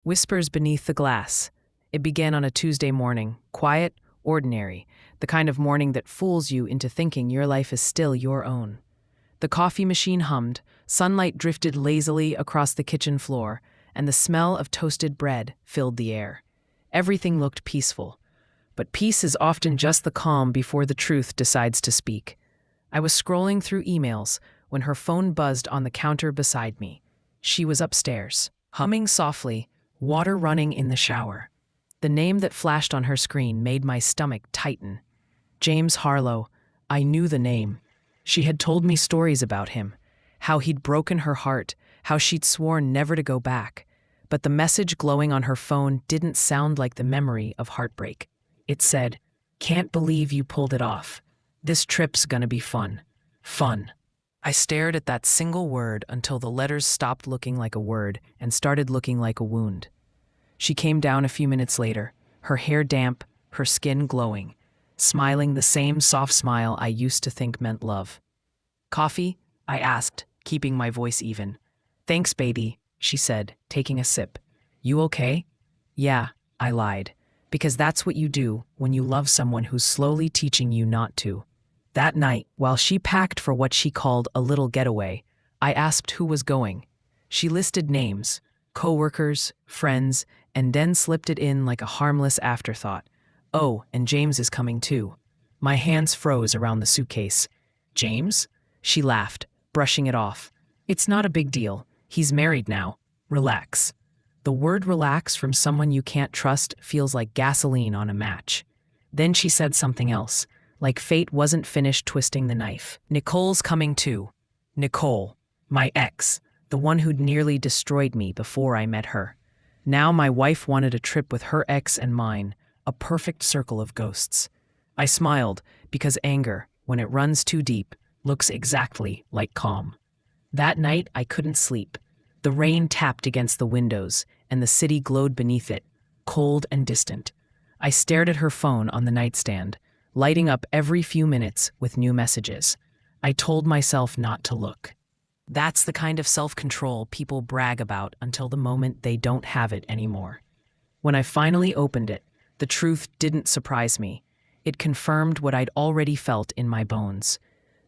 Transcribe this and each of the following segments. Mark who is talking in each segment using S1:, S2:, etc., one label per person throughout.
S1: Whispers beneath the glass. It began on a Tuesday morning, quiet, ordinary, the kind of morning that fools you into thinking your life is still your own. The coffee machine hummed, sunlight drifted lazily across the kitchen floor, and the smell of toasted bread filled the air. Everything looked peaceful. But peace is often just the calm before the truth decides to speak. I was scrolling through emails when her phone buzzed on the counter beside me. She was upstairs, humming softly, water running in the shower. The name that flashed on her screen made my stomach tighten. James Harlow. I knew the name. She had told me stories about him, how he'd broken her heart, how she'd sworn never to go back. But the message glowing on her phone didn't sound like the memory of heartbreak. It said, "Can't believe you pulled it off. This trip's gonna be fun. Fun." I stared at that single word until the letters stopped looking like a word and started looking like a wound. She came down a few minutes later, her hair damp, her skin glowing, smiling the same soft smile I used to think meant love. "Coffee?" I asked, keeping my voice even. "Thanks, baby," she said, taking a sip. "You okay?" "Yeah," I lied, because that's what you do when you love someone who's slowly teaching you not to. That night, while she packed for what she called a little getaway, I asked who was going. She listed names, coworkers, friends, and then slipped it in like a harmless afterthought. "Oh, and James is coming too." My hands froze around the suitcase. "James?" She laughed, brushing it off. "It's not a big deal. He's married now. Relax." The word relax from someone you can't trust feels like gasoline on a match. Then she said something else, like fate wasn't finished twisting the knife. "Nicole's coming too." Nicole, my ex, the one who'd nearly destroyed me before I met her. Now my wife wanted a trip with her ex and mine, a perfect circle of ghosts. I smiled, because anger, when it runs too deep, looks exactly like calm. That night I couldn't sleep. The rain tapped against the windows, and the city glowed beneath it, cold and distant. I stared at her phone on the nightstand, lighting up every few minutes with new messages. I told myself not to look. That's the kind of self-control people brag about until the moment they don't have it anymore. When I finally opened it, the truth didn't surprise me. It confirmed what I'd already felt in my bones.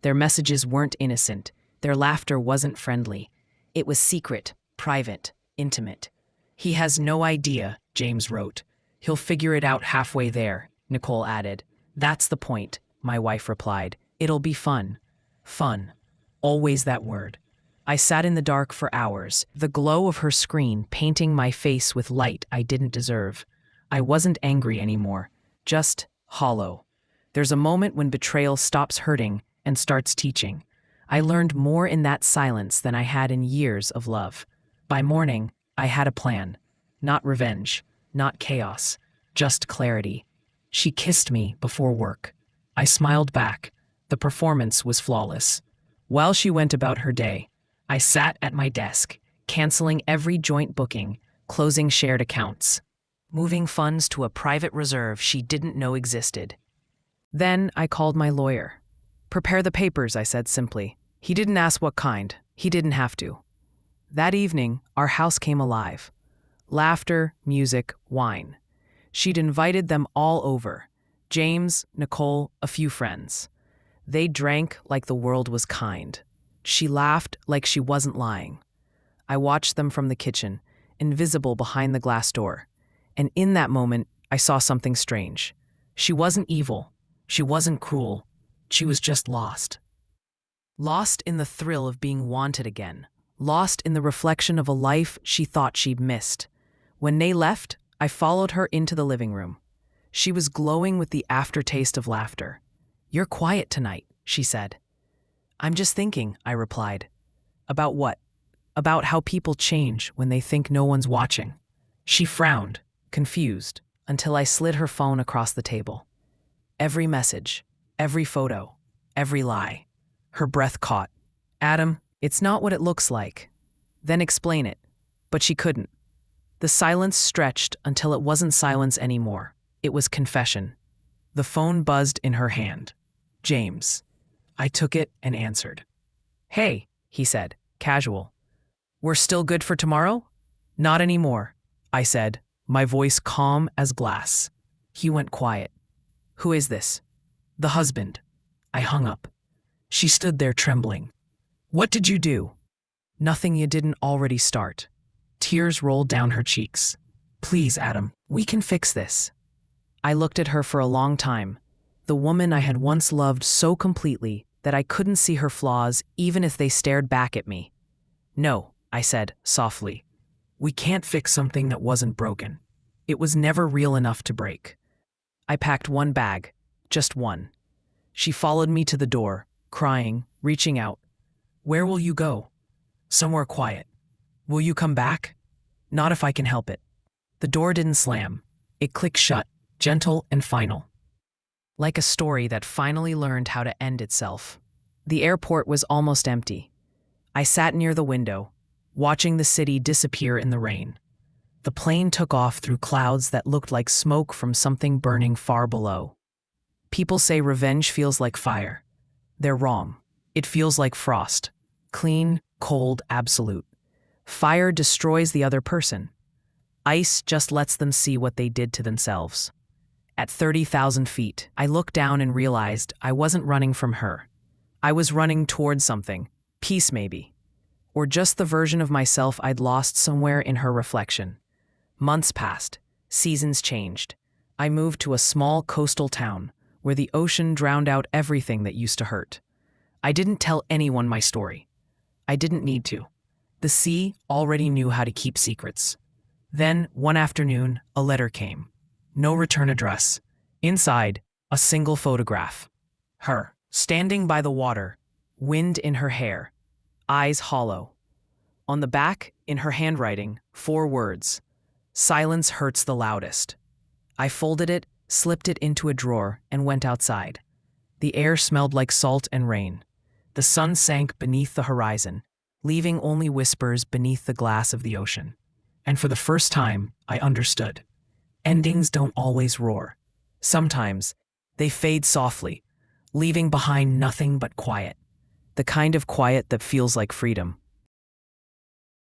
S1: Their messages weren't innocent. Their laughter wasn't friendly. It was secret, private, intimate. "He has no idea," James wrote. "He'll figure it out halfway there," Nicole added. "That's the point," my wife replied. "It'll be fun." Fun. Always that word. I sat in the dark for hours, the glow of her screen painting my face with light I didn't deserve. I wasn't angry anymore, just hollow. There's a moment when betrayal stops hurting and starts teaching. I learned more in that silence than I had in years of love. By morning, I had a plan. Not revenge, not chaos, just clarity. She kissed me before work. I smiled back. The performance was flawless. While she went about her day, I sat at my desk, canceling every joint booking, closing shared accounts, moving funds to a private reserve she didn't know existed. Then I called my lawyer. "Prepare the papers," I said simply. He didn't ask what kind. He didn't have to. That evening, our house came alive. Laughter, music, wine. She'd invited them all over. James, Nicole, a few friends. They drank like the world was kind. She laughed like she wasn't lying. I watched them from the kitchen, invisible behind the glass door. And in that moment, I saw something strange. She wasn't evil. She wasn't cruel. She was just lost. Lost in the thrill of being wanted again. Lost in the reflection of a life she thought she'd missed. When they left, I followed her into the living room. She was glowing with the aftertaste of laughter. "You're quiet tonight," she said. "I'm just thinking," I replied. "About what?" "About how people change when they think no one's watching." She frowned, confused, until I slid her phone across the table. Every message, every photo, every lie. Her breath caught. "Adam, it's not what it looks like." Then explain it. But she couldn't. The silence stretched until it wasn't silence anymore. It was confession. The phone buzzed in her hand. "James." I took it and answered. "Hey," he said, casual. "We're still good for tomorrow?" "Not anymore." I said, my voice calm as glass. He went quiet. Who is this? The husband. I hung up. She stood there trembling. What did you do? Nothing you didn't already start. Tears rolled down her cheeks. Please, Adam, we can fix this. I looked at her for a long time, the woman I had once loved so completely that I couldn't see her flaws even if they stared back at me. No, I said, softly. We can't fix something that wasn't broken. It was never real enough to break. I packed one bag, just one. She followed me to the door, crying, reaching out. Where will you go? Somewhere quiet. Will you come back? Not if I can help it. The door didn't slam. It clicked shut, gentle and final. Like a story that finally learned how to end itself. The airport was almost empty. I sat near the window, watching the city disappear in the rain. The plane took off through clouds that looked like smoke from something burning far below. People say revenge feels like fire. They're wrong. It feels like frost. Clean, cold, absolute. Fire destroys the other person. Ice just lets them see what they did to themselves. At 30,000 feet, I looked down and realized I wasn't running from her. I was running towards something. Peace, maybe. Or just the version of myself I'd lost somewhere in her reflection. Months passed. Seasons changed. I moved to a small coastal town where the ocean drowned out everything that used to hurt. I didn't tell anyone my story. I didn't need to. The sea already knew how to keep secrets. Then, one afternoon, a letter came. No return address. Inside, a single photograph. Her, standing by the water, wind in her hair, eyes hollow. On the back, in her handwriting, 4 words. Silence hurts the loudest. I folded it, slipped it into a drawer, and went outside. The air smelled like salt and rain. The sun sank beneath the horizon, leaving only whispers beneath the glass of the ocean. And for the first time, I understood. Endings don't always roar. Sometimes, they fade softly, leaving behind nothing but quiet. The kind of quiet that feels like freedom.